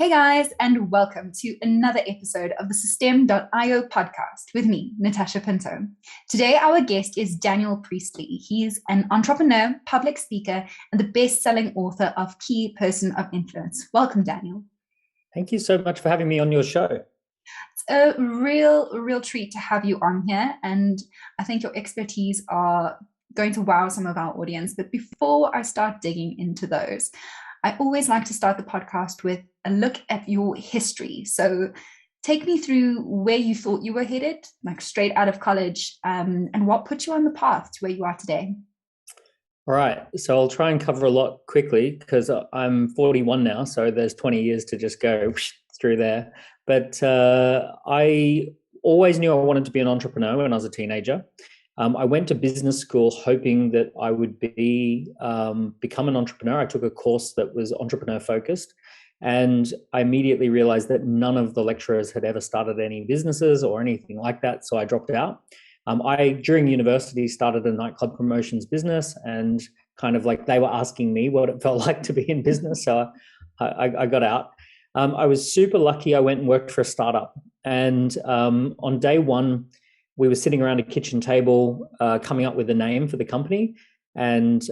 Hey guys, and welcome to another episode of the Systeme.io podcast with me, Natasha Pinto. Today, our guest is Daniel Priestley. He's an entrepreneur, public speaker, and the best-selling author of Key Person of Influence. Welcome, Daniel. Thank you so much for having me on your show. It's a real treat to have you on here, and I think your expertise are going to wow some of our audience. But before I start digging into those, I always like to start the podcast with a look at your history. So take me through where you thought you were headed, like straight out of college, and what put you on the path to where you are today. All right, so I'll try and cover a lot quickly because I'm 41 now, so there's 20 years to just go through there. But I always knew I wanted to be an entrepreneur when I was a teenager. I went to business school hoping that I would become an entrepreneur. I took a course that was entrepreneur focused, and I immediately realized that none of the lecturers had ever started any businesses or anything like that, so I dropped out. During university, started a nightclub promotions business, and kind of like they were asking me what it felt like to be in business, so I got out. I was super lucky. I went and worked for a startup, and on day one, we were sitting around a kitchen table coming up with a name for the company, and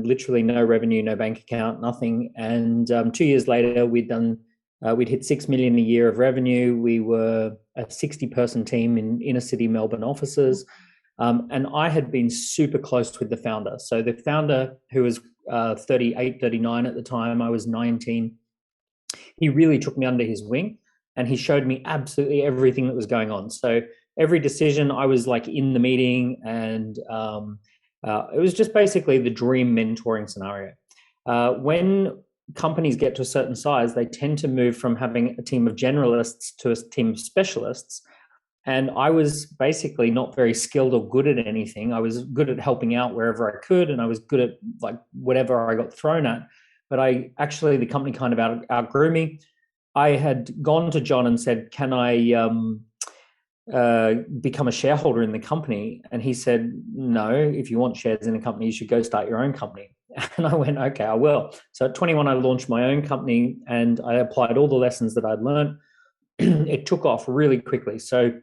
literally no revenue, no bank account, nothing. And 2 years later, we'd hit 6 million a year of revenue. We were a 60-person team in inner city Melbourne offices, and I had been super close with the founder. So the founder, who was 38, 39 at the time, I was 19. He really took me under his wing, and he showed me absolutely everything that was going on. So every decision, I was like in the meeting, and it was just basically the dream mentoring scenario. When companies get to a certain size, they tend to move from having a team of generalists to a team of specialists. And I was basically not very skilled or good at anything. I was good at helping out wherever I could, and I was good at like whatever I got thrown at. But the company kind of outgrew me. I had gone to John and said, "Can I become a shareholder in the company?" And he said, "No, if you want shares in a company, you should go start your own company." And I went, "Okay, I will." So at 21, I launched my own company, and I applied all the lessons that I'd learned. It took off really quickly. So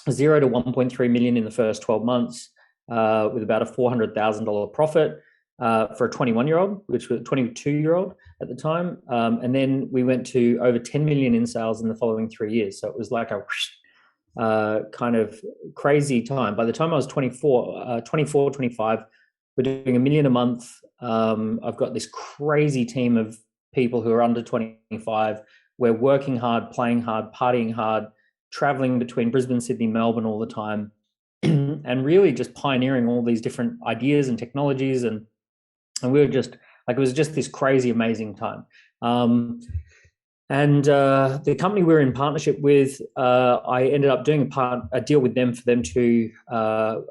0 to 1.3 million in the first 12 months, with about a $400,000 profit for a 21-year-old, which was a 22-year-old at the time. And then we went to over 10 million in sales in the following 3 years. So it was like a kind of crazy time. By the time I was 24, 25, we're doing $1 million a month. I've got this crazy team of people who are under 25. We're working hard, playing hard, partying hard, traveling between Brisbane, Sydney, Melbourne all the time, and really just pioneering all these different ideas and technologies. And we were just like, it was just this crazy, amazing time. And the company we were in partnership with, I ended up doing a deal with them for them to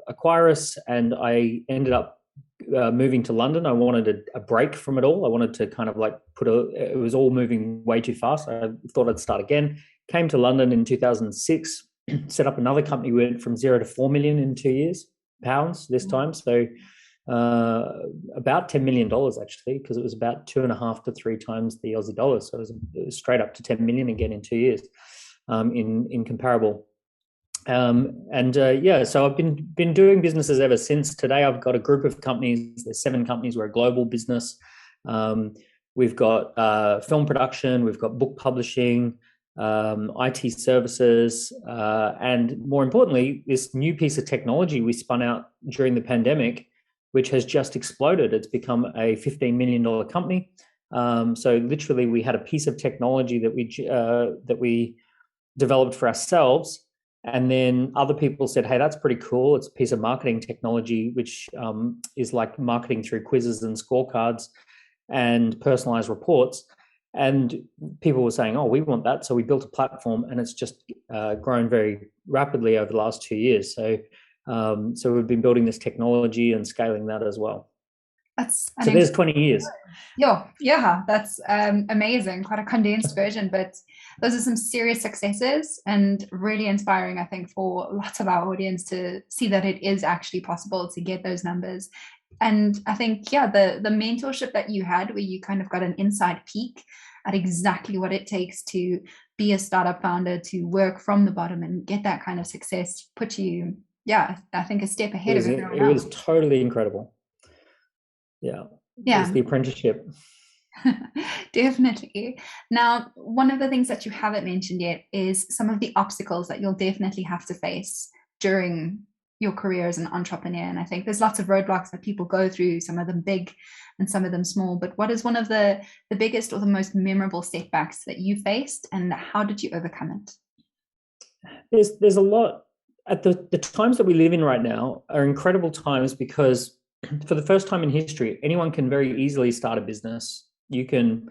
acquire us, and I ended up moving to London. I wanted a break from it all. I wanted to kind of like it was all moving way too fast. I thought I'd start again. Came to London in 2006, set up another company. We went from 0 to 4 million in 2 years, pounds this time. So about $10 million actually, because it was about 2.5 to 3 times the Aussie dollar. So it was straight up to 10 million again in 2 years, in comparable. So I've been doing businesses ever since. Today I've got a group of companies. There's 7 companies. We're a global business. We've got film production. We've got book publishing, IT services, and more importantly, this new piece of technology we spun out during the pandemic, which has just exploded. It's become a $15 million company. So literally, we had a piece of technology that we developed for ourselves, and then other people said, "Hey, that's pretty cool. It's a piece of marketing technology, which is like marketing through quizzes and scorecards and personalized reports." And people were saying, "Oh, we want that." So we built a platform, and it's just grown very rapidly over the last 2 years. So we've been building this technology and scaling that as well. So there's 20 years. Yeah, that's amazing. Quite a condensed version, but those are some serious successes and really inspiring, I think, for lots of our audience to see that it is actually possible to get those numbers. And I think, yeah, the mentorship that you had, where you kind of got an inside peek at exactly what it takes to be a startup founder, to work from the bottom and get that kind of success, put you, yeah, I think a step ahead of everyone It was else. totally incredible. Yeah, it was Yeah. the apprenticeship. Definitely. Now, one of the things that you haven't mentioned yet is some of the obstacles that you'll definitely have to face during your career as an entrepreneur. And I think there's lots of roadblocks that people go through, some of them big and some of them small. But what is one of the biggest or the most memorable setbacks that you faced, and how did you overcome it? There's a lot at the times that we live in right now are incredible times because for the first time in history, anyone can very easily start a business. You can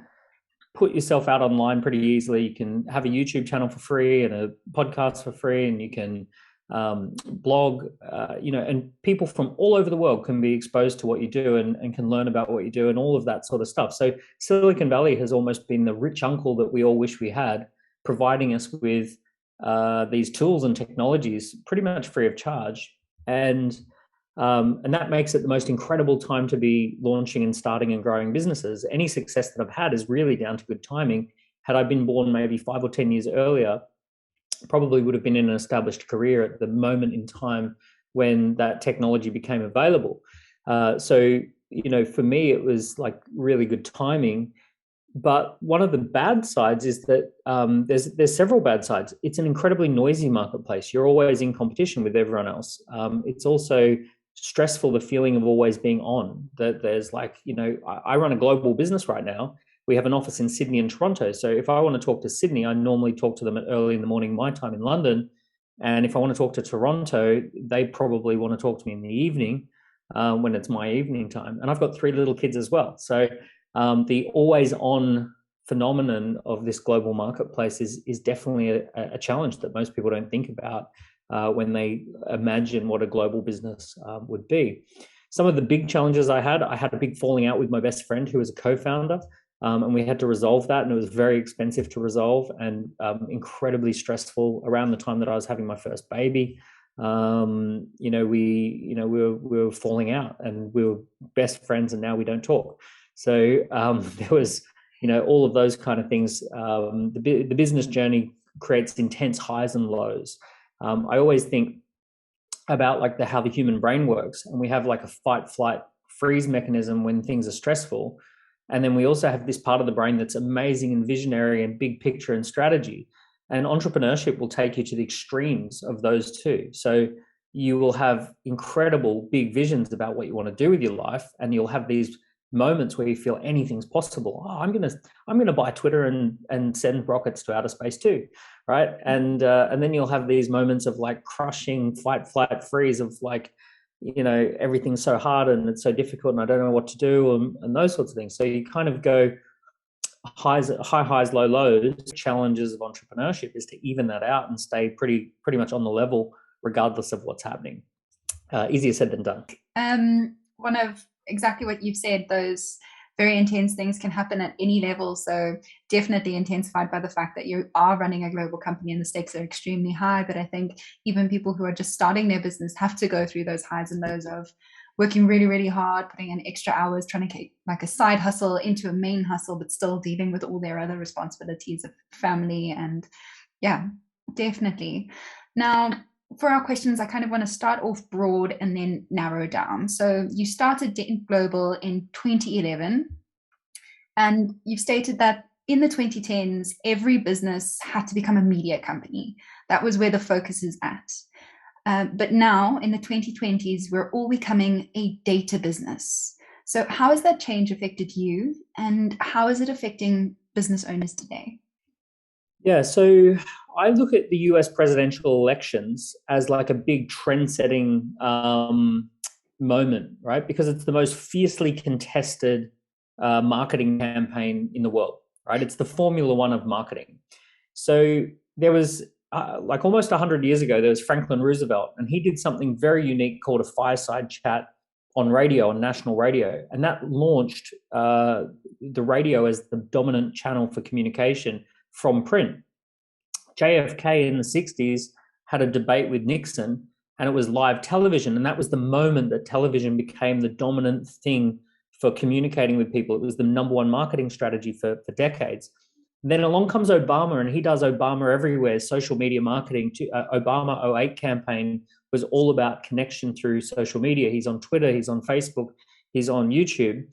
put yourself out online pretty easily. You can have a YouTube channel for free and a podcast for free, and you can blog, and people from all over the world can be exposed to what you do and can learn about what you do and all of that sort of stuff. So Silicon Valley has almost been the rich uncle that we all wish we had, providing us with these tools and technologies pretty much free of charge. And that makes it the most incredible time to be launching and starting and growing businesses. Any success that I've had is really down to good timing. Had I been born maybe 5 or 10 years earlier, probably would have been in an established career at the moment in time when that technology became available. So, for me, it was like really good timing. But one of the bad sides is that there's several bad sides. It's an incredibly noisy marketplace. You're always in competition with everyone else. It's also stressful, the feeling of always being on. That there's I run a global business right now. We have an office in Sydney and Toronto. So if I want to talk to Sydney, I normally talk to them at early in the morning, my time in London. And if I want to talk to Toronto, they probably want to talk to me in the evening when it's my evening time. And I've got 3 little kids as well. So the always on phenomenon of this global marketplace is definitely a challenge that most people don't think about when they imagine what a global business would be. Some of the big challenges I had a big falling out with my best friend who was a co-founder, and we had to resolve that, and it was very expensive to resolve and incredibly stressful around the time that I was having my first baby. We were falling out, and we were best friends, and now we don't talk. So there was, all of those kind of things. The business journey creates intense highs and lows. I always think about how the human brain works, and we have like a fight, flight, freeze mechanism when things are stressful. And then we also have this part of the brain that's amazing and visionary and big picture and strategy. And entrepreneurship will take you to the extremes of those two. So you will have incredible big visions about what you want to do with your life, and you'll have these moments where you feel anything's possible. Oh, I'm gonna buy Twitter and send rockets to outer space too, right? And then you'll have these moments of crushing fight, flight, freeze of everything's so hard and it's so difficult and I don't know what to do and those sorts of things. So you kind of go high highs, low lows. Challenges of entrepreneurship is to even that out and stay pretty much on the level regardless of what's happening. Easier said than done. One of exactly what you've said, those very intense things can happen at any level. So definitely intensified by the fact that you are running a global company and the stakes are extremely high. But I think even people who are just starting their business have to go through those highs and lows of working really, really hard, putting in extra hours, trying to get a side hustle into a main hustle, but still dealing with all their other responsibilities of family. And yeah, definitely. Now, for our questions, I kind of want to start off broad and then narrow down. So you started Dent Global in 2011, and you've stated that in the 2010s, every business had to become a media company. That was where the focus is at. But now in the 2020s, we're all becoming a data business. So how has that change affected you, and how is it affecting business owners today? Yeah, so I look at the US presidential elections as like a big trend-setting moment, right? Because it's the most fiercely contested marketing campaign in the world, right? It's the Formula One of marketing. So there was almost 100 years ago, there was Franklin Roosevelt, and he did something very unique called a fireside chat on radio, on national radio. And that launched the radio as the dominant channel for communication from print. JFK in the 60s had a debate with Nixon, and it was live television. And that was the moment that television became the dominant thing for communicating with people. It was the number one marketing strategy for decades. Then along comes Obama, and he does Obama everywhere, social media marketing. Obama '08 campaign was all about connection through social media. He's on Twitter, he's on Facebook, he's on YouTube.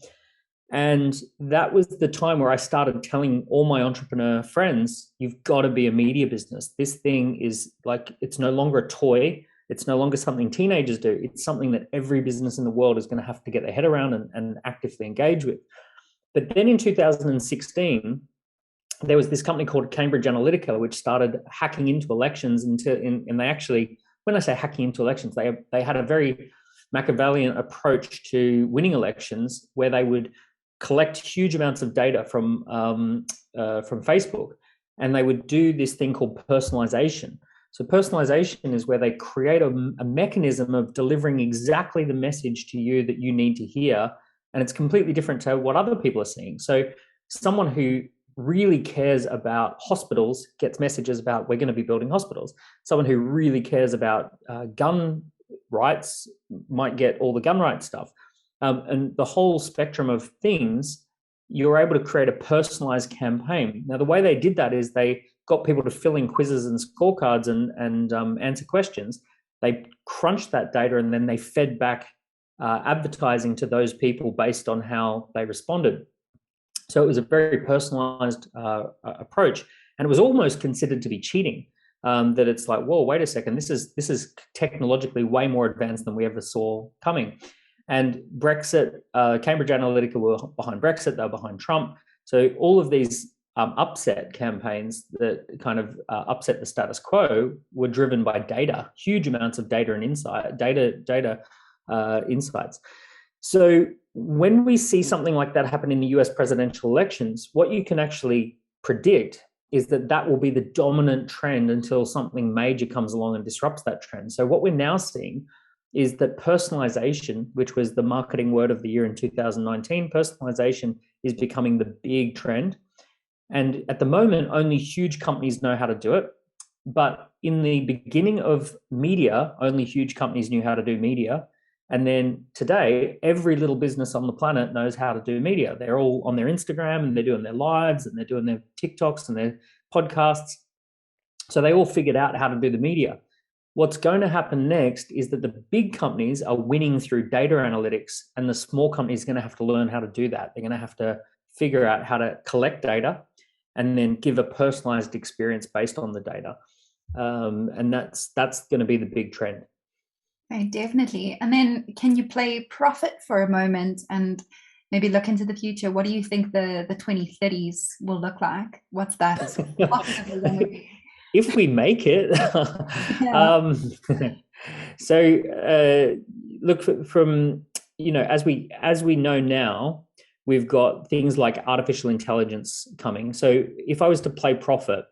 And that was the time where I started telling all my entrepreneur friends, you've got to be a media business. This thing is like, it's no longer a toy. It's no longer something teenagers do. It's something that every business in the world is going to have to get their head around and actively engage with. But then in 2016, there was this company called Cambridge Analytica, which started hacking into elections. And they actually, when I say hacking into elections, they had a very Machiavellian approach to winning elections, where they would collect huge amounts of data from Facebook, and they would do this thing called personalization. So personalization is where they create a mechanism of delivering exactly the message to you that you need to hear, and it's completely different to what other people are seeing. So someone who really cares about hospitals gets messages about, we're going to be building hospitals. Someone who really cares about gun rights might get all the gun rights stuff. And the whole spectrum of things, you're able to create a personalized campaign. Now, the way they did that is they got people to fill in quizzes and scorecards and answer questions. They crunched that data, and then they fed back advertising to those people based on how they responded. So it was a very personalized approach, and it was almost considered to be cheating. That it's like, whoa, wait a second, this is technologically way more advanced than we ever saw coming. And Brexit, Cambridge Analytica were behind Brexit, they were behind Trump. So all of these upset campaigns that kind of upset the status quo were driven by data, huge amounts of data and insights. So when we see something like that happen in the US presidential elections, what you can actually predict is that that will be the dominant trend until something major comes along and disrupts that trend. So what we're now seeing is that personalization, which was the marketing word of the year in 2019, personalization is becoming the big trend. And at the moment, only huge companies know how to do it. But in the beginning of media, only huge companies knew how to do media. And then today, every little business on the planet knows how to do media. They're all on their Instagram, and they're doing their lives, and they're doing their TikToks and their podcasts. So they all figured out how to do the media. What's going to happen next is that the big companies are winning through data analytics, and the small companies are going to have to learn how to do that. They're going to have to figure out how to collect data and then give a personalized experience based on the data. And that's going to be the big trend. Right, definitely. And then can you play profit for a moment and maybe look into the future? What do you think the 2030s will look like? What's that possibly going to be? If we make it. Yeah. So look, from, as we know now, we've got things like artificial intelligence coming. So if I was to play profit,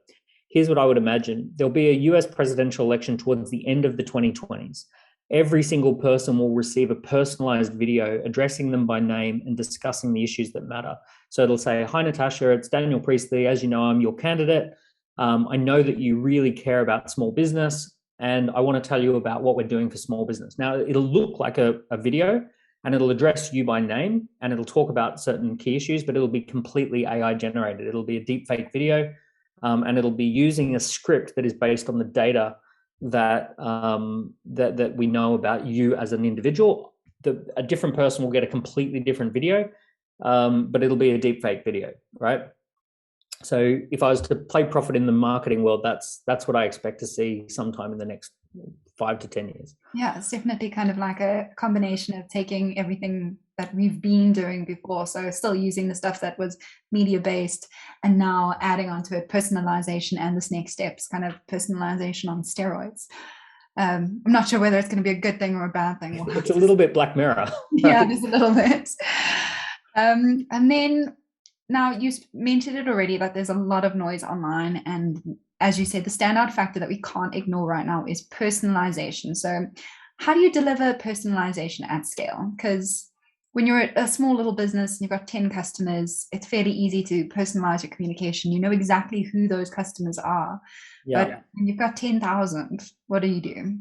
here's what I would imagine. There'll be a US presidential election towards the end of the 2020s. Every single person will receive a personalized video addressing them by name and discussing the issues that matter. So it'll say, hi, Natasha, it's Daniel Priestley. As you know, I'm your candidate. I know that you really care about small business, and I want to tell you about what we're doing for small business. Now, it'll look like a video, and it'll address you by name, and it'll talk about certain key issues, but it'll be completely AI generated. It'll be a deep fake video, and it'll be using a script that is based on the data that we know about you as an individual. A different person will get a completely different video, but it'll be a deep fake video, right? So if I was to play profit in the marketing world, that's what I expect to see sometime in the next 5 to 10 years. Yeah, it's definitely kind of like a combination of taking everything that we've been doing before, so still using the stuff that was media based, and now adding onto it personalization and this next steps, kind of personalization on steroids. I'm not sure whether it's going to be a good thing or a bad thing. It's a little bit Black Mirror. Right? Yeah, there's a little bit. And then now you mentioned it already, that there's a lot of noise online, and as you said, the standout factor that we can't ignore right now is personalization. So how do you deliver personalization at scale? Because when you're a small little business and you've got 10 customers, it's fairly easy to personalize your communication. You know exactly who those customers are. Yeah. But when you've got 10,000, what do you do?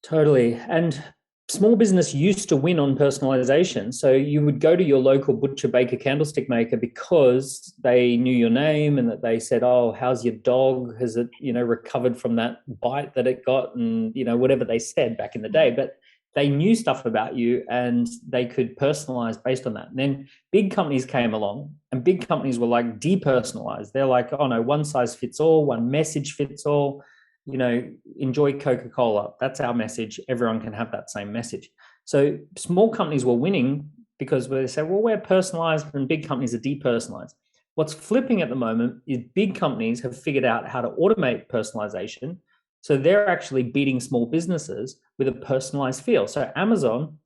Totally. And small business used to win on personalization. So you would go to your local butcher, baker, candlestick maker because they knew your name and that they said, oh, how's your dog? Has it, recovered from that bite that it got? And, whatever they said back in the day. But they knew stuff about you and they could personalize based on that. And then big companies came along and big companies were like depersonalized. They're like, oh no, one size fits all, one message fits all. Enjoy Coca-Cola. That's our message. Everyone can have that same message. So small companies were winning because they say, well, we're personalized and big companies are depersonalized. What's flipping at the moment is big companies have figured out how to automate personalization. So they're actually beating small businesses with a personalized feel. So Amazon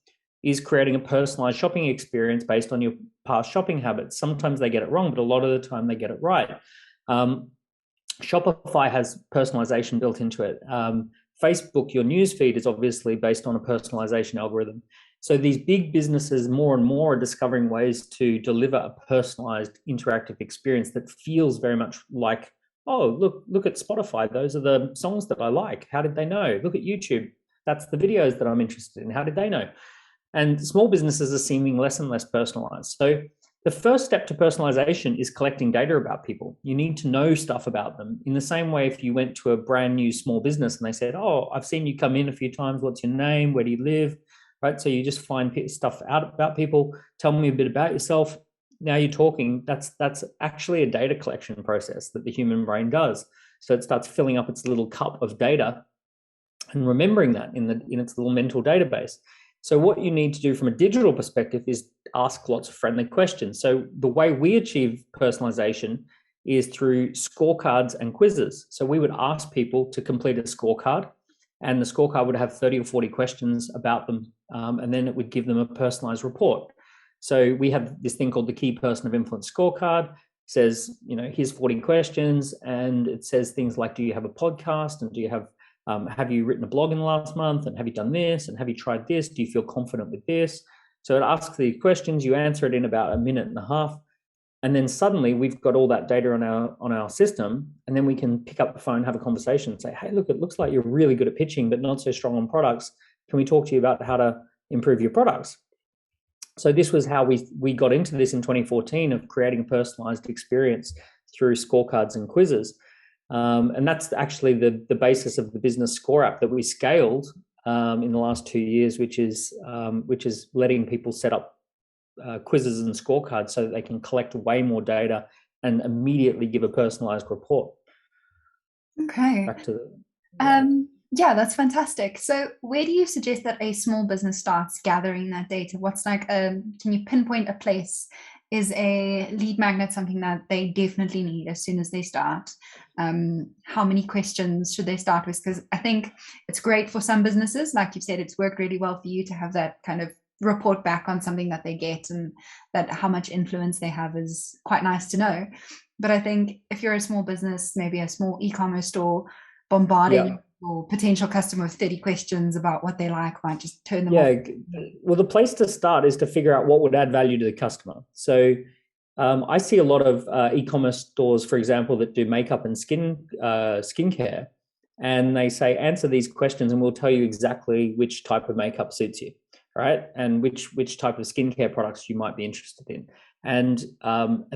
is creating a personalized shopping experience based on your past shopping habits. Sometimes they get it wrong, but a lot of the time they get it right. Shopify has personalization built into it. Facebook, your newsfeed is obviously based on a personalization algorithm. So these big businesses more and more are discovering ways to deliver a personalized interactive experience that feels very much like, oh, look at Spotify. Those are the songs that I like. How did they know? Look at YouTube. That's the videos that I'm interested in. How did they know? And small businesses are seeming less and less personalized. So the first step to personalization is collecting data about people. You need to know stuff about them. In the same way, if you went to a brand new small business and they said, oh, I've seen you come in a few times. What's your name? Where do you live? Right. So you just find stuff out about people. Tell me a bit about yourself. Now you're talking. That's actually a data collection process that the human brain does. So it starts filling up its little cup of data and remembering that in its little mental database. So what you need to do from a digital perspective is ask lots of friendly questions. So the way we achieve personalization is through scorecards and quizzes. So we would ask people to complete a scorecard, and the scorecard would have 30 or 40 questions about them, and then it would give them a personalized report. So we have this thing called the Key Person of Influence scorecard. It says, here's 40 questions, and it says things like, do you have a podcast, and do you have you written a blog in the last month, and have you done this, and have you tried this? Do you feel confident with this? So it asks the questions, you answer it in about a minute and a half, and then suddenly we've got all that data on our system, and then we can pick up the phone, have a conversation, and say, hey, look, it looks like you're really good at pitching, but not so strong on products. Can we talk to you about how to improve your products? So this was how we got into this in 2014 of creating a personalized experience through scorecards and quizzes. And that's actually the basis of the business score app that we scaled in the last 2 years, which is letting people set up quizzes and scorecards so that they can collect way more data and immediately give a personalized report. Okay. Back to yeah, that's fantastic. So where do you suggest that a small business starts gathering that data? What's can you pinpoint a place? Is a lead magnet something that they definitely need as soon as they start? How many questions should they start with? Because I think it's great for some businesses. Like you've said, it's worked really well for you to have that kind of report back on something that they get, and that how much influence they have is quite nice to know. But I think if you're a small business, maybe a small e-commerce store, bombarding or potential customer with 30 questions about what they like might just turn them off. Well, the place to start is to figure out what would add value to the customer. So I see a lot of e-commerce stores, for example, that do makeup and skincare, and they say, answer these questions and we'll tell you exactly which type of makeup suits you, right? And which type of skincare products you might be interested in. And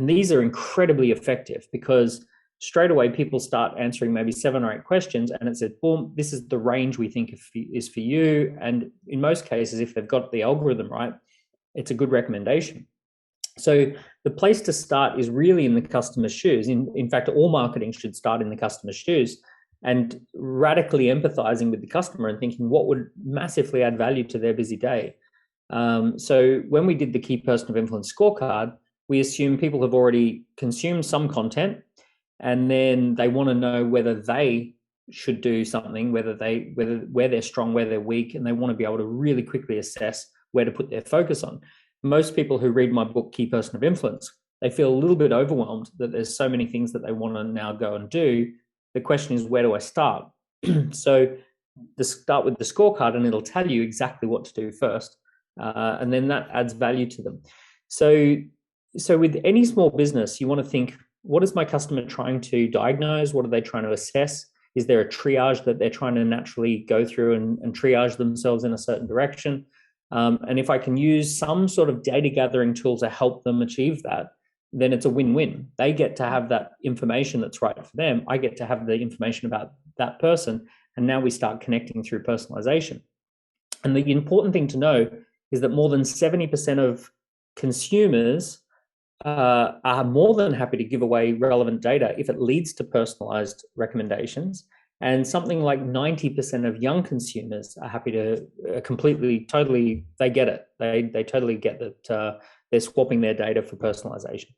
these are incredibly effective because straight away people start answering maybe 7 or 8 questions, and it says, boom, this is the range we think is for you. And in most cases, if they've got the algorithm right, it's a good recommendation. So the place to start is really in the customer's shoes. In fact, all marketing should start in the customer's shoes and radically empathizing with the customer and thinking what would massively add value to their busy day. So when we did the Key Person of Influence scorecard, we assume people have already consumed some content, and then they want to know whether they should do something, where they're strong, where they're weak, and they want to be able to really quickly assess where to put their focus on. Most people who read my book, Key Person of Influence, they feel a little bit overwhelmed that there's so many things that they want to now go and do. The question is, where do I start? So start with the scorecard, and it'll tell you exactly what to do first, and then that adds value to them. So with any small business, you want to think, what is my customer trying to diagnose? What are they trying to assess? Is there a triage that they're trying to naturally go through and triage themselves in a certain direction? And if I can use some sort of data gathering tool to help them achieve that, then it's a win-win. They get to have that information that's right for them. I get to have the information about that person. And now we start connecting through personalization. And the important thing to know is that more than 70% of consumers are more than happy to give away relevant data if it leads to personalized recommendations. And something like 90% of young consumers are happy to totally, they get it. They totally get that they're swapping their data for personalization.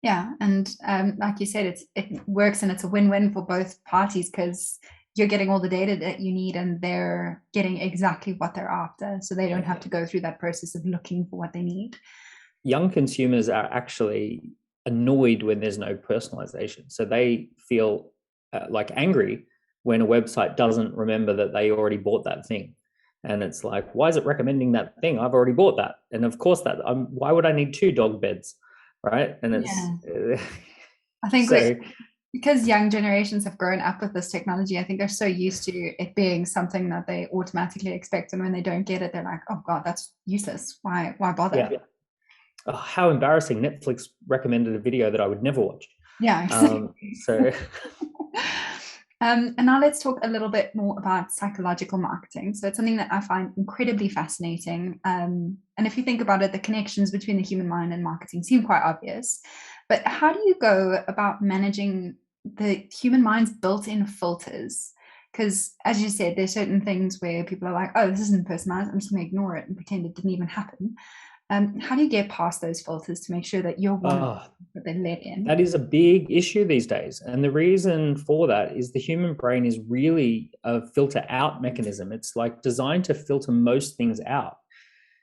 Yeah, and like you said, it works and it's a win-win for both parties because you're getting all the data that you need and they're getting exactly what they're after, so they don't have to go through that process of looking for what they need. Young consumers are actually annoyed when there's no personalization, so they feel like angry when a website doesn't remember that they already bought that thing. And it's like, why is it recommending that thing? I've already bought that. And of course why would I need 2 dog beds? Right. And it's I think so because young generations have grown up with this technology, I think they're so used to it being something that they automatically expect, and when they don't get it, they're like, oh god, that's useless, why bother? Yeah. Oh, how embarrassing. Netflix recommended a video that I would never watch. Yeah, exactly. So and now let's talk a little bit more about psychological marketing. So it's something that I find incredibly fascinating. And if you think about it, the connections between the human mind and marketing seem quite obvious. But how do you go about managing the human mind's built-in filters? Because as you said, there's certain things where people are like, oh, this isn't personalized, I'm just going to ignore it and pretend it didn't even happen. How do you get past those filters to make sure that you're one that they're let in? That is a big issue these days. And the reason for that is the human brain is really a filter out mechanism. It's like designed to filter most things out.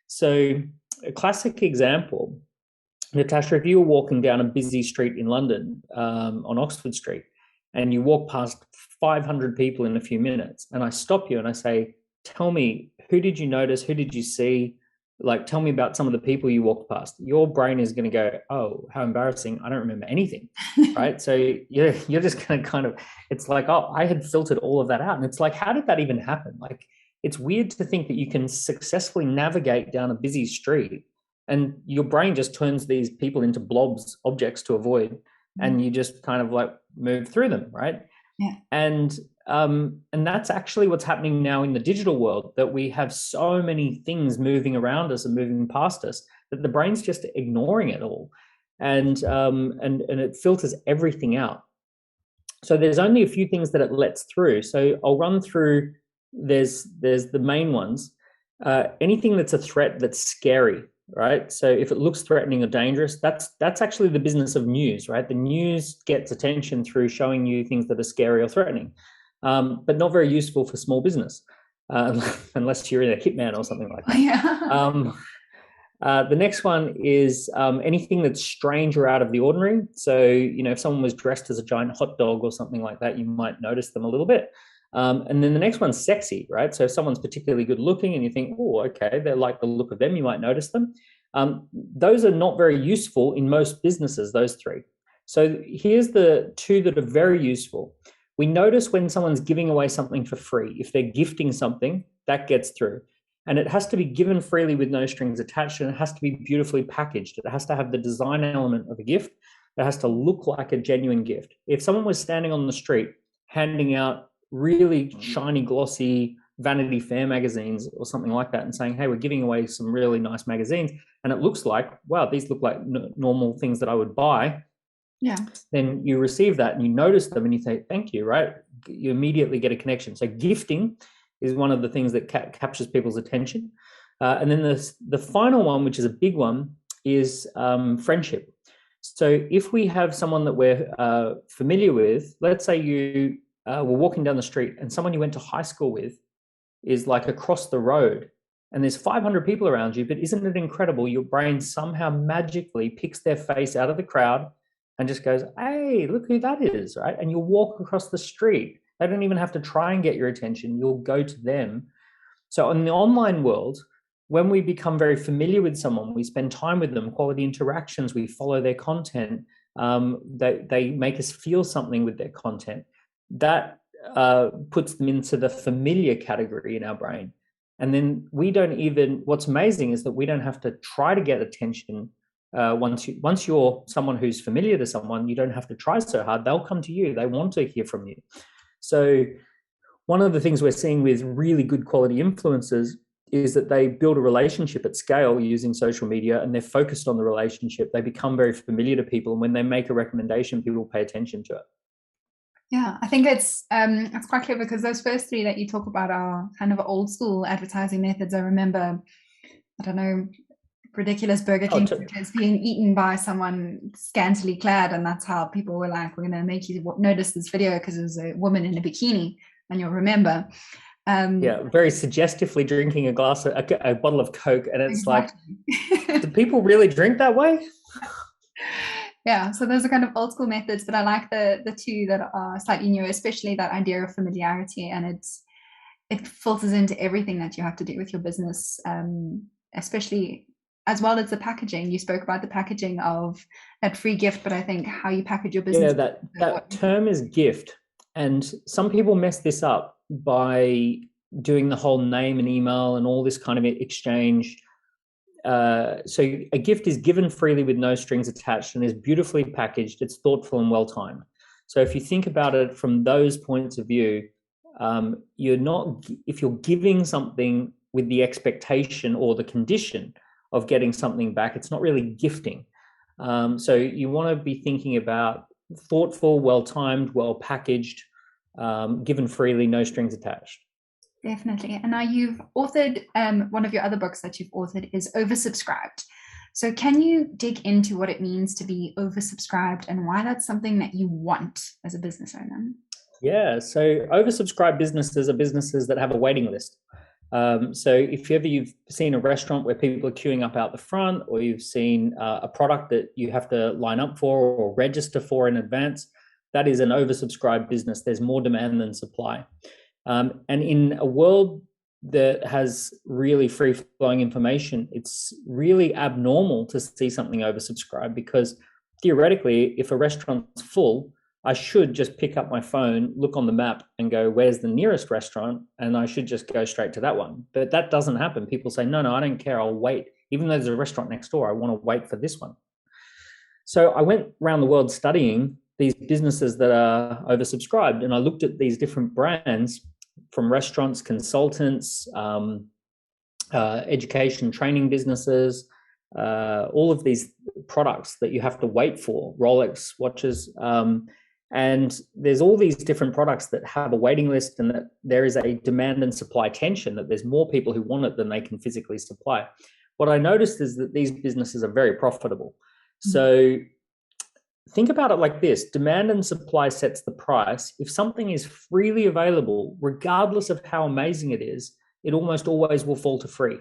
So a classic example, Natasha, if you were walking down a busy street in London on Oxford Street, and you walk past 500 people in a few minutes, and I stop you and I say, tell me, who did you notice? Who did you see? Like, tell me about some of the people you walked past. Your brain is going to go, oh, how embarrassing. I don't remember anything. Right. So you're just going to kind of, it's like, oh, I had filtered all of that out. And it's like, how did that even happen? Like, it's weird to think that you can successfully navigate down a busy street and your brain just turns these people into blobs, objects to avoid, and you just kind of like move through them. Right. Yeah. And that's actually what's happening now in the digital world, that we have so many things moving around us and moving past us that the brain's just ignoring it all, and it filters everything out. So there's only a few things that it lets through. So I'll run through. There's the main ones. Anything that's a threat that's scary, right? So if it looks threatening or dangerous, that's actually the business of news, right? The news gets attention through showing you things that are scary or threatening, but not very useful for small business, unless you're in a hitman or something like that. Yeah. The next one is anything that's strange or out of the ordinary. So, if someone was dressed as a giant hot dog or something like that, you might notice them a little bit. And then the next one's sexy, right? So if someone's particularly good looking and you think, oh, okay, they like the look of them, you might notice them. Those are not very useful in most businesses, those 3. So here's the 2 that are very useful. We notice when someone's giving away something for free. If they're gifting something, that gets through. And it has to be given freely with no strings attached, and it has to be beautifully packaged. It has to have the design element of a gift. It has to look like a genuine gift. If someone was standing on the street handing out really shiny, glossy Vanity Fair magazines or something like that and saying, hey, we're giving away some really nice magazines, and it looks like, wow, these look like normal things that I would buy. Yeah. Then you receive that and you notice them and you say, thank you, right? You immediately get a connection. So gifting is one of the things that captures people's attention. And then the final one, which is a big one, is friendship. So if we have someone that we're familiar with, let's say you were walking down the street and someone you went to high school with is like across the road and there's 500 people around you, but isn't it incredible? Your brain somehow magically picks their face out of the crowd and just goes, hey, look who that is, right? And you'll walk across the street. They don't even have to try and get your attention. You'll go to them. So in the online world, when we become very familiar with someone, we spend time with them, quality interactions, we follow their content, they make us feel something with their content. That puts them into the familiar category in our brain. And then we don't even, what's amazing is that we don't have to try to get attention. Once you're someone who's familiar to someone, you don't have to try so hard. They'll come to you. They want to hear from you. So one of the things we're seeing with really good quality influencers is that they build a relationship at scale using social media, and they're focused on the relationship. They become very familiar to people, and when they make a recommendation, people pay attention to it. Yeah, I think it's quite clever because those first three that you talk about are kind of old school advertising methods. I remember, I don't know, ridiculous Burger King pictures being eaten by someone scantily clad, and that's how people were like, "We're going to make you notice this video because there's a woman in a bikini," and you'll remember. Yeah, very suggestively drinking a bottle of Coke, and it's exactly. Like, do people really drink that way? Yeah, so those are kind of old school methods, but I like the two that are slightly newer, especially that idea of familiarity, and it filters into everything that you have to do with your business, especially as well as the packaging. You spoke about the packaging of that free gift, but I think how you package your business. Yeah, that term is gift, and some people mess this up by doing the whole name and email and all this kind of exchange. So a gift is given freely with no strings attached and is beautifully packaged. It's thoughtful and well timed. So if you think about it from those points of view, if you're giving something with the expectation or the condition of getting something back, it's not really gifting. So you want to be thinking about thoughtful, well timed, well packaged, given freely, no strings attached. Definitely. And now you've authored, one of your other books that you've authored is Oversubscribed. So can you dig into what it means to be oversubscribed and why that's something that you want as a business owner? Yeah, so oversubscribed businesses are businesses that have a waiting list. So if you've seen a restaurant where people are queuing up out the front, or you've seen a product that you have to line up for or register for in advance, that is an oversubscribed business. There's more demand than supply. And in a world that has really free-flowing information, it's really abnormal to see something oversubscribed, because theoretically, if a restaurant's full, I should just pick up my phone, look on the map and go, where's the nearest restaurant? And I should just go straight to that one. But that doesn't happen. People say, no, I don't care. I'll wait. Even though there's a restaurant next door, I want to wait for this one. So I went around the world studying these businesses that are oversubscribed. And I looked at these different brands from restaurants, consultants, education training businesses, all of these products that you have to wait for, Rolex watches. And there's all these different products that have a waiting list, and that there is a demand and supply tension, that there's more people who want it than they can physically supply. What I noticed is that these businesses are very profitable. So think about it like this: demand and supply sets the price. If something is freely available, regardless of how amazing it is, it almost always will fall to free.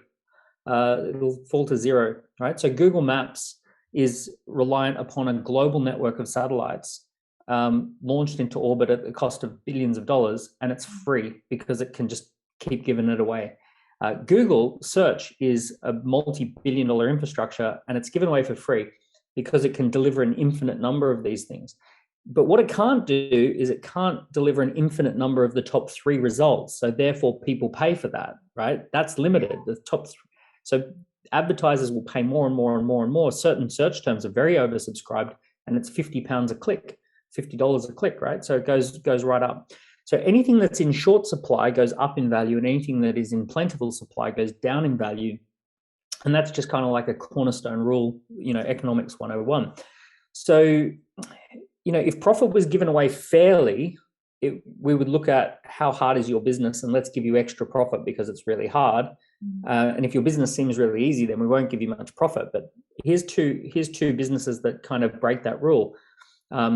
It'll fall to zero, right? So Google Maps is reliant upon a global network of satellites launched into orbit at the cost of billions of dollars, and it's free because it can just keep giving it away. Google search is a multi-billion-dollar infrastructure, and it's given away for free because it can deliver an infinite number of these things. But what it can't do is it can't deliver an infinite number of the top 3 results. So therefore, people pay for that, right? That's limited. The top 3. So advertisers will pay more and more and more and more. Certain search terms are very oversubscribed, and it's £50 a click, $50 a click, right? So it goes right up. So anything that's in short supply goes up in value, and anything that is in plentiful supply goes down in value. And that's just kind of like a cornerstone rule, economics 101. So, if profit was given away fairly, we would look at how hard is your business, and let's give you extra profit because it's really hard. And if your business seems really easy, then we won't give you much profit. But here's two businesses that kind of break that rule.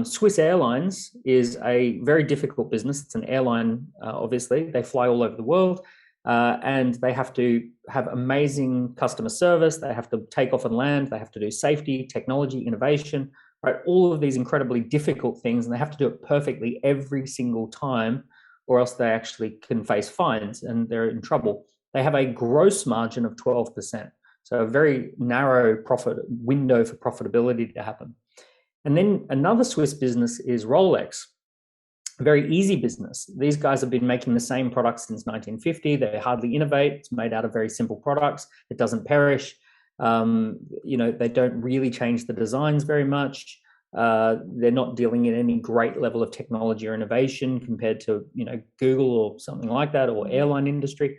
Swiss Airlines is a very difficult business. It's an airline, obviously. They fly all over the world, and they have to have amazing customer service. They have to take off and land. They have to do safety, technology, innovation, right? All of these incredibly difficult things, and they have to do it perfectly every single time, or else they actually can face fines and they're in trouble. They have a gross margin of 12%. So a very narrow profit window for profitability to happen. And then another Swiss business is Rolex. a very easy business. These guys have been making the same products since 1950. They hardly innovate. It's made out of very simple products. It doesn't perish. They don't really change the designs very much. They're not dealing in any great level of technology or innovation compared to, Google or something like that, or airline industry.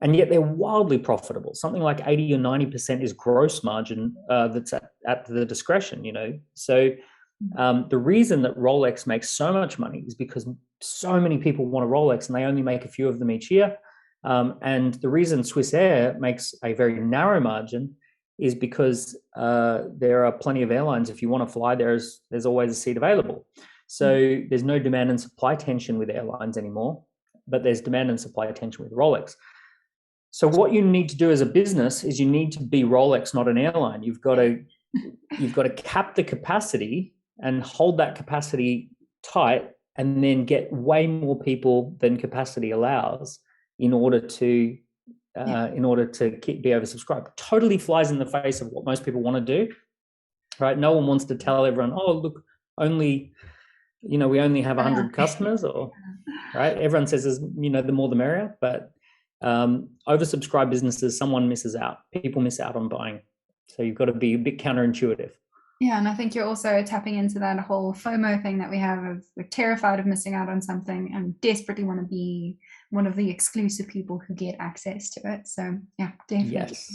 And yet they're wildly profitable. Something like 80 or 90% is gross margin that's at the discretion, So the reason that Rolex makes so much money is because so many people want a Rolex and they only make a few of them each year. And the reason Swiss Air makes a very narrow margin is because there are plenty of airlines. If you want to fly, there's always a seat available. So there's no demand and supply tension with airlines anymore, but there's demand and supply tension with Rolex. So what you need to do as a business is you need to be Rolex, not an airline. You've got to cap the capacity and hold that capacity tight, and then get way more people than capacity allows in order to be oversubscribed. Totally flies in the face of what most people want to do, right? No one wants to tell everyone, oh, look, we only have 100 customers, or right? Everyone says, the more the merrier, but oversubscribed businesses, someone misses out. People miss out on buying. So you've got to be a bit counterintuitive. Yeah, and I think you're also tapping into that whole FOMO thing that we have of we're terrified of missing out on something and desperately want to be one of the exclusive people who get access to it. So yeah, definitely. Yes.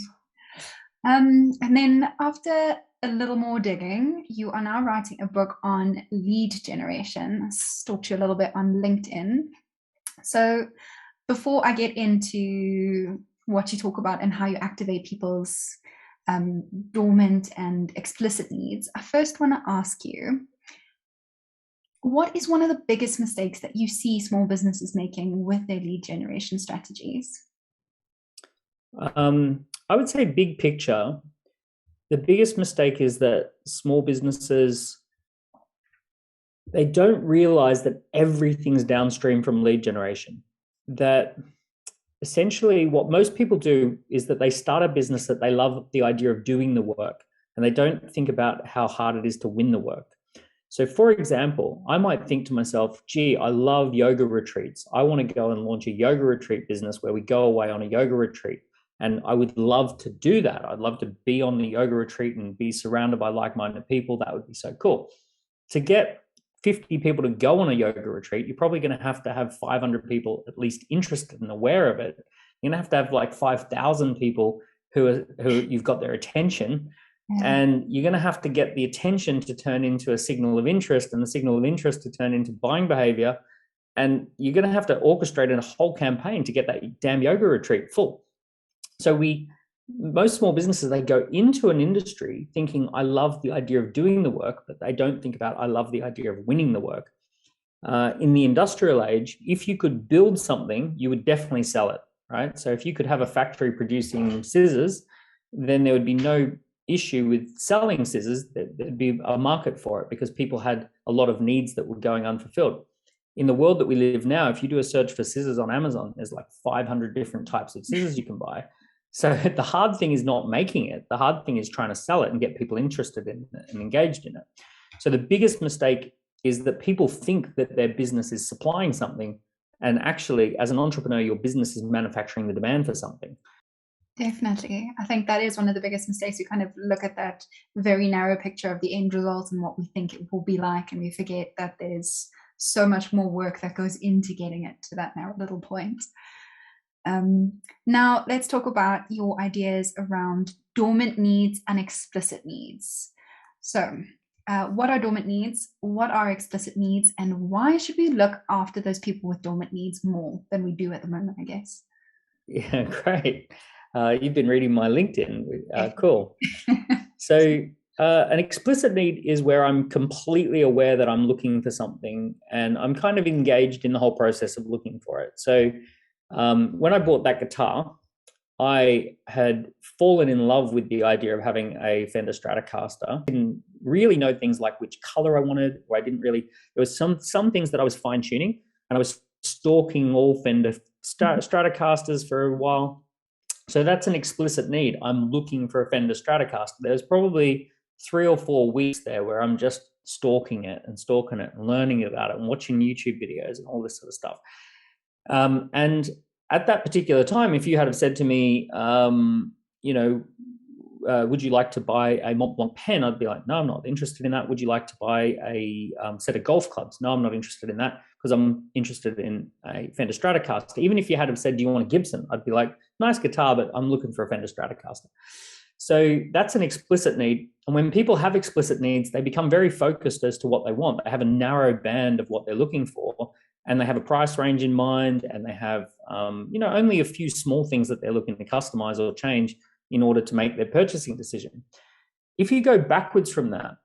And then after a little more digging, you are now writing a book on lead generation. I stalked you a little bit on LinkedIn. So before I get into what you talk about and how you activate people's dormant and explicit needs, I first want to ask you, what is one of the biggest mistakes that you see small businesses making with their lead generation strategies? I would say big picture, the biggest mistake is that small businesses, they don't realize that everything's downstream from lead generation. That essentially what most people do is that they start a business that they love the idea of doing the work, and they don't think about how hard it is to win the work. So for example, I might think to myself, gee, I love yoga retreats. I want to go and launch a yoga retreat business where we go away on a yoga retreat. And I would love to do that. I'd love to be on the yoga retreat and be surrounded by like-minded people. That would be so cool. To get 50 people to go on a yoga retreat, you're probably going to have 500 people at least interested and aware of it. You're going to have like 5,000 people who you've got their attention. And you're going to have to get the attention to turn into a signal of interest, and the signal of interest to turn into buying behavior. And you're going to have to orchestrate a whole campaign to get that damn yoga retreat full. So most small businesses, they go into an industry thinking, I love the idea of doing the work, but they don't think about, I love the idea of winning the work. In the industrial age, if you could build something, you would definitely sell it, right? So if you could have a factory producing scissors, then there would be no issue with selling scissors. There'd be a market for it because people had a lot of needs that were going unfulfilled. In the world that we live now, if you do a search for scissors on Amazon, there's like 500 different types of scissors you can buy. So the hard thing is not making it. The hard thing is trying to sell it and get people interested in it and engaged in it. So the biggest mistake is that people think that their business is supplying something. And actually, as an entrepreneur, your business is manufacturing the demand for something. Definitely. I think that is one of the biggest mistakes. We kind of look at that very narrow picture of the end result and what we think it will be like, and we forget that there's so much more work that goes into getting it to that narrow little point. Now let's talk about your ideas around dormant needs and explicit needs. So what are dormant needs? What are explicit needs? And why should we look after those people with dormant needs more than we do at the moment, I guess? Yeah, great. You've been reading my LinkedIn. Cool. So an explicit need is where I'm completely aware that I'm looking for something and I'm kind of engaged in the whole process of looking for it. So when I bought that guitar, I had fallen in love with the idea of having a Fender Stratocaster. I didn't really know things like which color I wanted, or I didn't really, there was some things that I was fine tuning, and I was stalking all Fender Stratocasters for a while. So that's an explicit need. I'm looking for a Fender Stratocaster. There's probably 3 or 4 weeks there where I'm just stalking it and stalking it and learning about it and watching YouTube videos and all this sort of stuff. And at that particular time, if you had have said to me, you know, would you like to buy a Mont Blanc pen? I'd be like, no, I'm not interested in that. Would you like to buy a set of golf clubs? No, I'm not interested in that, because I'm interested in a Fender Stratocaster. Even if you had have said, do you want a Gibson? I'd be like, nice guitar, but I'm looking for a Fender Stratocaster. So that's an explicit need. And when people have explicit needs, they become very focused as to what they want. They have a narrow band of what they're looking for, and they have a price range in mind, and they have, only a few small things that they're looking to customize or change in order to make their purchasing decision. If you go backwards from that,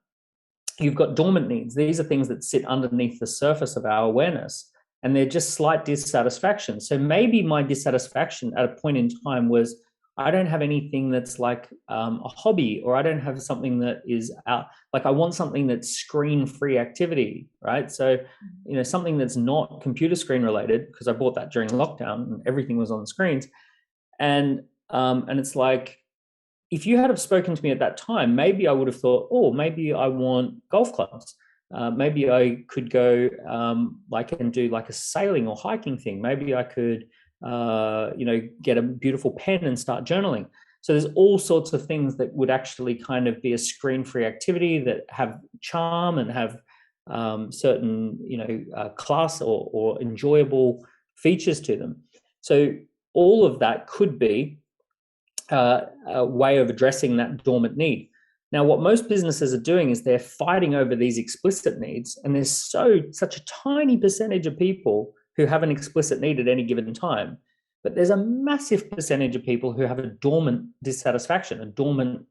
you've got dormant needs. These are things that sit underneath the surface of our awareness, and they're just slight dissatisfaction. So maybe my dissatisfaction at a point in time was, I don't have anything that's like a hobby, or I don't have something that is out, like I want something that's screen-free activity, right? So, something that's not computer screen related, because I bought that during lockdown and everything was on screens. And it's like, if you had have spoken to me at that time, maybe I would have thought, oh, maybe I want golf clubs. Maybe I could go and do like a sailing or hiking thing. Maybe I could, get a beautiful pen and start journaling. So there's all sorts of things that would actually kind of be a screen-free activity that have charm and have certain, class or enjoyable features to them. So all of that could be a way of addressing that dormant need. Now, what most businesses are doing is they're fighting over these explicit needs, and there's such a tiny percentage of people who have an explicit need at any given time. But there's a massive percentage of people who have a dormant dissatisfaction, a dormant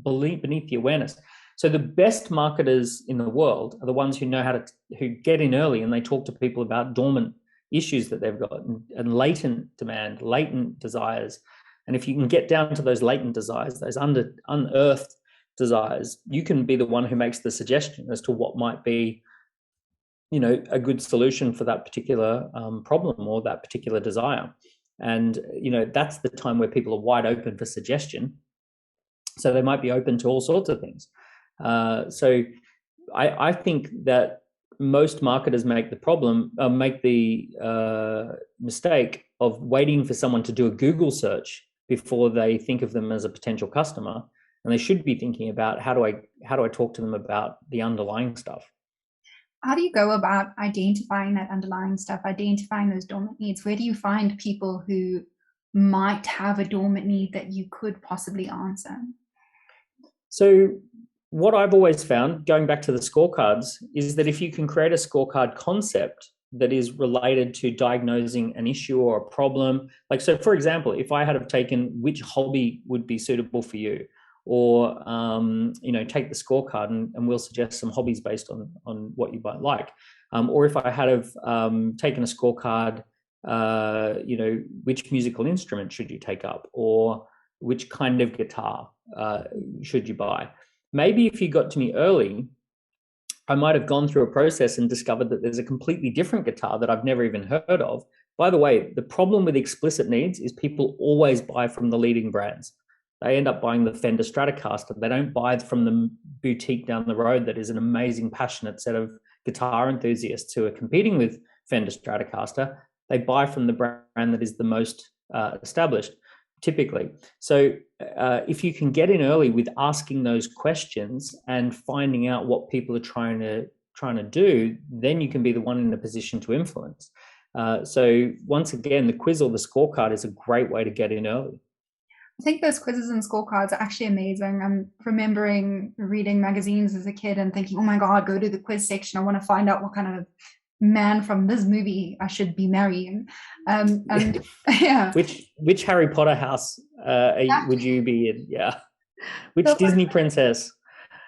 belief beneath the awareness. So the best marketers in the world are the ones who know who get in early, and they talk to people about dormant issues that they've got, and latent demand, latent desires. And if you can get down to those latent desires, those unearthed desires, you can be the one who makes the suggestion as to what might be, a good solution for that particular problem or that particular desire. And, that's the time where people are wide open for suggestion. So they might be open to all sorts of things. So I think that most marketers make the mistake of waiting for someone to do a Google search before they think of them as a potential customer. And they should be thinking about, how do I talk to them about the underlying stuff? How do you go about identifying that underlying stuff, identifying those dormant needs? Where do you find people who might have a dormant need that you could possibly answer? So what I've always found, going back to the scorecards, is that if you can create a scorecard concept that is related to diagnosing an issue or a problem, like, so for example, if I had have taken which hobby would be suitable for you, or take the scorecard and we'll suggest some hobbies based on what you might like, or if I had have taken a scorecard, which musical instrument should you take up, or which kind of guitar should you buy. Maybe if you got to me early, I might have gone through a process and discovered that there's a completely different guitar that I've never even heard of. By the way, the problem with explicit needs is people always buy from the leading brands. They end up buying the Fender Stratocaster. They don't buy from the boutique down the road that is an amazing, passionate set of guitar enthusiasts who are competing with Fender Stratocaster. They buy from the brand that is the most established, typically. So if you can get in early with asking those questions and finding out what people are trying to do, then you can be the one in a position to influence. So once again, the quiz or the scorecard is a great way to get in early. I think those quizzes and scorecards are actually amazing. I'm remembering reading magazines as a kid and thinking, oh my God, go to the quiz section. I want to find out what kind of man from this movie I should be marrying. And yeah. Which Harry Potter house would you be in? Yeah. Which so, Disney princess?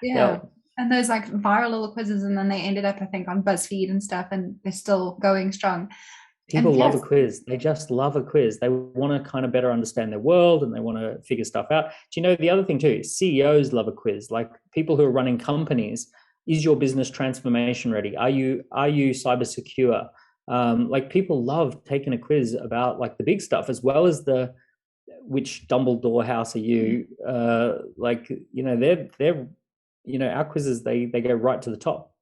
Yeah. And those like viral little quizzes, and then they ended up, I think, on BuzzFeed and stuff, and they're still going strong. People love a quiz. They just love a quiz. They want to kind of better understand their world, and they want to figure stuff out. Do you know the other thing too? CEOs love a quiz. Like people who are running companies, is your business transformation ready? Are you cyber secure? Like people love taking a quiz about like the big stuff, as well as the which Dumbledore house are you? They're our quizzes, they go right to the top.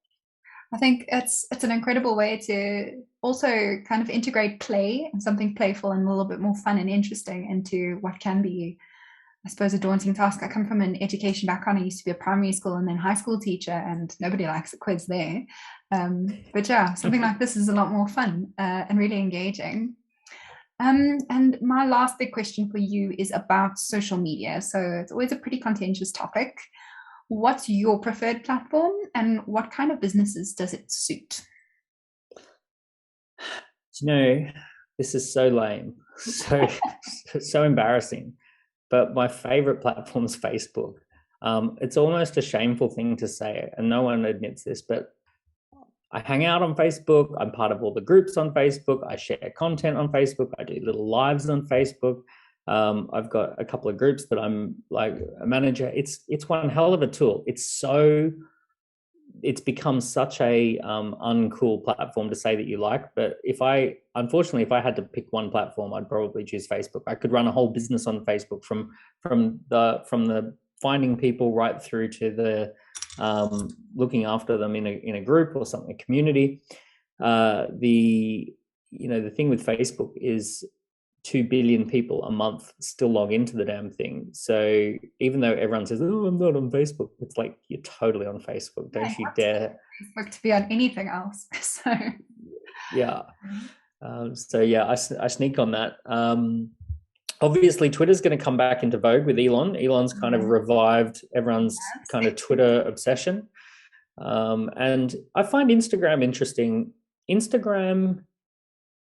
I think it's an incredible way to also kind of integrate play and something playful and a little bit more fun and interesting into what can be, I suppose, a daunting task. I come from an education background. I used to be a primary school and then high school teacher, and nobody likes a quiz there. But yeah, something like this is a lot more fun and really engaging. And my last big question for you is about social media. So it's always a pretty contentious topic. What's your preferred platform and what kind of businesses does it suit? This is so lame, so embarrassing. But my favorite platform is Facebook. It's almost a shameful thing to say, and no one admits this, but I hang out on Facebook. I'm part of all the groups on Facebook. I share content on Facebook. I do little lives on Facebook. I've got a couple of groups that I'm like a manager. It's one hell of a tool. It's become such a uncool platform to say that you like. But unfortunately, if I had to pick one platform, I'd probably choose Facebook. I could run a whole business on Facebook from the finding people right through to the looking after them in a group or something, a community. The thing with Facebook is 2 billion people a month still log into the damn thing. So even though everyone says, "Oh, I'm not on Facebook," it's like you're totally on Facebook. Don't you dare. Facebook to be on anything else. So yeah. So yeah, I sneak on that. Obviously, Twitter's going to come back into vogue with Elon. Elon's kind of revived everyone's kind of Twitter obsession. And I find Instagram interesting. Instagram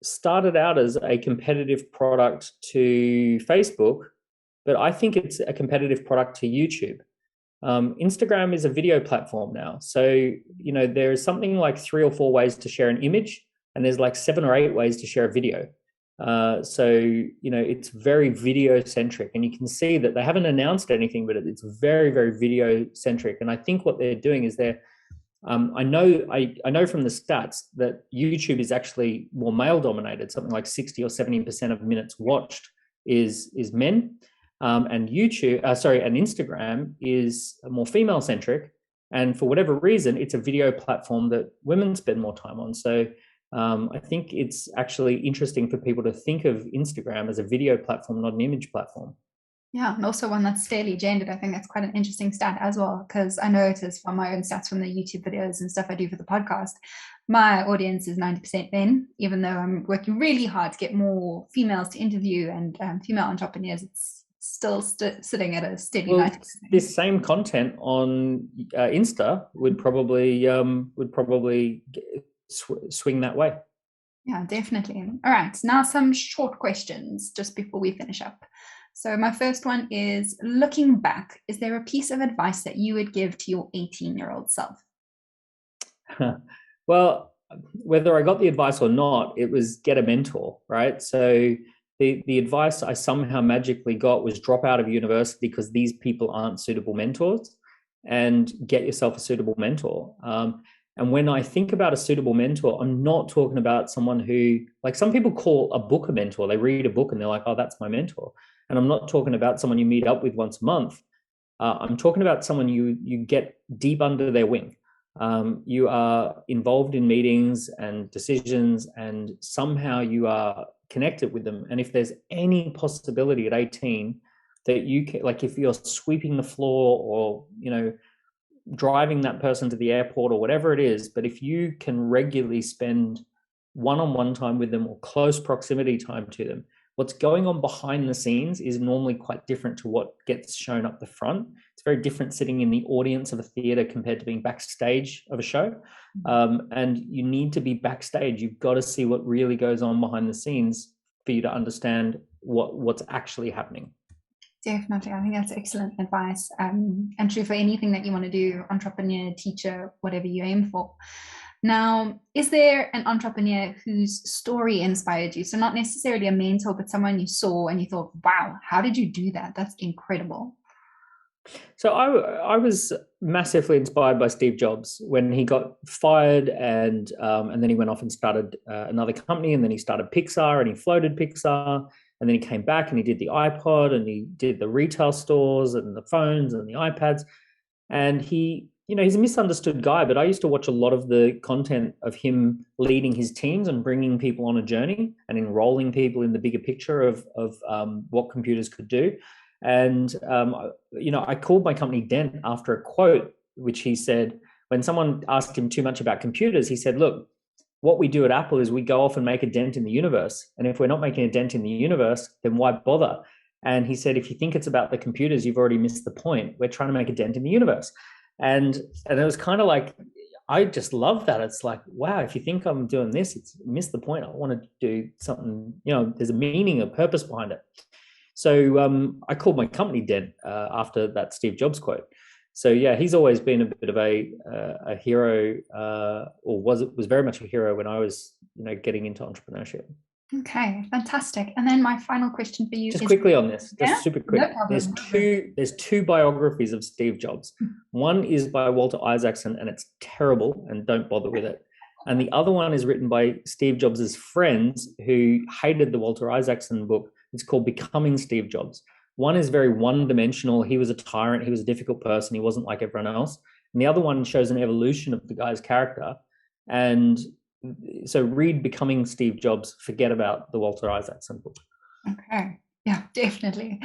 started out as a competitive product to Facebook, but I think it's a competitive product to YouTube. Instagram is a video platform now. So, there is something like 3 or 4 ways to share an image, and there's like 7 or 8 ways to share a video. It's very video centric, and you can see that they haven't announced anything, but it's very, very video centric. And I think what they're doing is I know from the stats that YouTube is actually more male dominated. Something like 60 or 70% of minutes watched is men, and Instagram is more female centric. And for whatever reason, it's a video platform that women spend more time on. So I think it's actually interesting for people to think of Instagram as a video platform, not an image platform. Yeah, and also one that's fairly gendered. I think that's quite an interesting stat as well, because I notice from my own stats from the YouTube videos and stuff I do for the podcast, my audience is 90% men, even though I'm working really hard to get more females to interview and female entrepreneurs. It's still sitting at a steady 90%. This same content on Insta would probably swing that way. Yeah, definitely. All right, now some short questions just before we finish up. So my first one is, looking back, is there a piece of advice that you would give to your 18-year-old self? Well, whether I got the advice or not, it was get a mentor, right? So the advice I somehow magically got was drop out of university because these people aren't suitable mentors, and get yourself a suitable mentor. And when I think about a suitable mentor, I'm not talking about someone who, like, some people call a book a mentor. They read a book and they're like, oh, that's my mentor. And I'm not talking about someone you meet up with once a month. I'm talking about someone you get deep under their wing. You are involved in meetings and decisions, and somehow you are connected with them. And if there's any possibility at 18 that you can, like, if you're sweeping the floor or, driving that person to the airport or whatever it is, but if you can regularly spend one-on-one time with them or close proximity time to them, what's going on behind the scenes is normally quite different to what gets shown up the front. It's very different sitting in the audience of a theater compared to being backstage of a show. And you need to be backstage. You've got to see what really goes on behind the scenes for you to understand what's actually happening. Definitely. I think that's excellent advice. And true for anything that you want to do, entrepreneur, teacher, whatever you aim for. Now, is there an entrepreneur whose story inspired you? So not necessarily a mentor, but someone you saw and you thought, wow, how did you do that? That's incredible. So I was massively inspired by Steve Jobs when he got fired, and then he went off and started another company, and then he started Pixar, and he floated Pixar, and then he came back and he did the iPod, and he did the retail stores and the phones and the iPads. And he's a misunderstood guy, but I used to watch a lot of the content of him leading his teams and bringing people on a journey and enrolling people in the bigger picture of what computers could do. And I called my company Dent after a quote which he said when someone asked him too much about computers. He said, "Look, what we do at Apple is we go off and make a dent in the universe. And if we're not making a dent in the universe, then why bother?" And he said, "If you think it's about the computers, you've already missed the point. We're trying to make a dent in the universe." And it was kind of like, I just love that. It's like, wow, if you think I'm doing this, it's missed the point. I want to do something, there's a meaning, a purpose behind it. So I called my company Dent after that Steve Jobs quote. So yeah, he's always been a bit of a hero, or was very much a hero when I was getting into entrepreneurship. Okay, fantastic. And then my final question for you just quickly on this, just super quick. No problem. There's two biographies of Steve Jobs. One is by Walter Isaacson, and it's terrible, and don't bother with it. And the other one is written by Steve Jobs's friends who hated the Walter Isaacson book. It's called Becoming Steve Jobs. One is very one-dimensional. He was a tyrant. He was a difficult person. He wasn't like everyone else. And the other one shows an evolution of the guy's character. And so read Becoming Steve Jobs. Forget about the Walter Isaacson book. Okay. Yeah, definitely.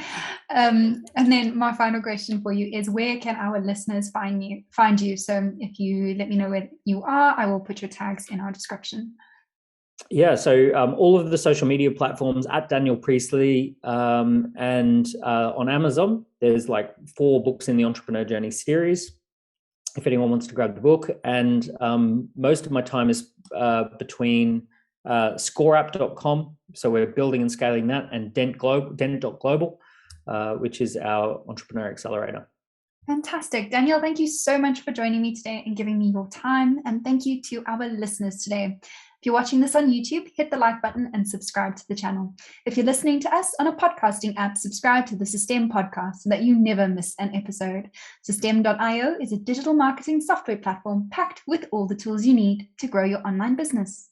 And then my final question for you is, where can our listeners find you? So if you let me know where you are, I will put your tags in our description. Yeah, so all of the social media platforms at Daniel Priestley, and on Amazon, there's like 4 books in the Entrepreneur Journey series, if anyone wants to grab the book. And most of my time is between scoreapp.com, so we're building and scaling that, and dent.global, which is our entrepreneur accelerator. Fantastic. Daniel, thank you so much for joining me today and giving me your time. And thank you to our listeners today. If you're watching this on YouTube, hit the like button and subscribe to the channel. If you're listening to us on a podcasting app, subscribe to the Systeme podcast so that you never miss an episode. Systeme.io is a digital marketing software platform packed with all the tools you need to grow your online business.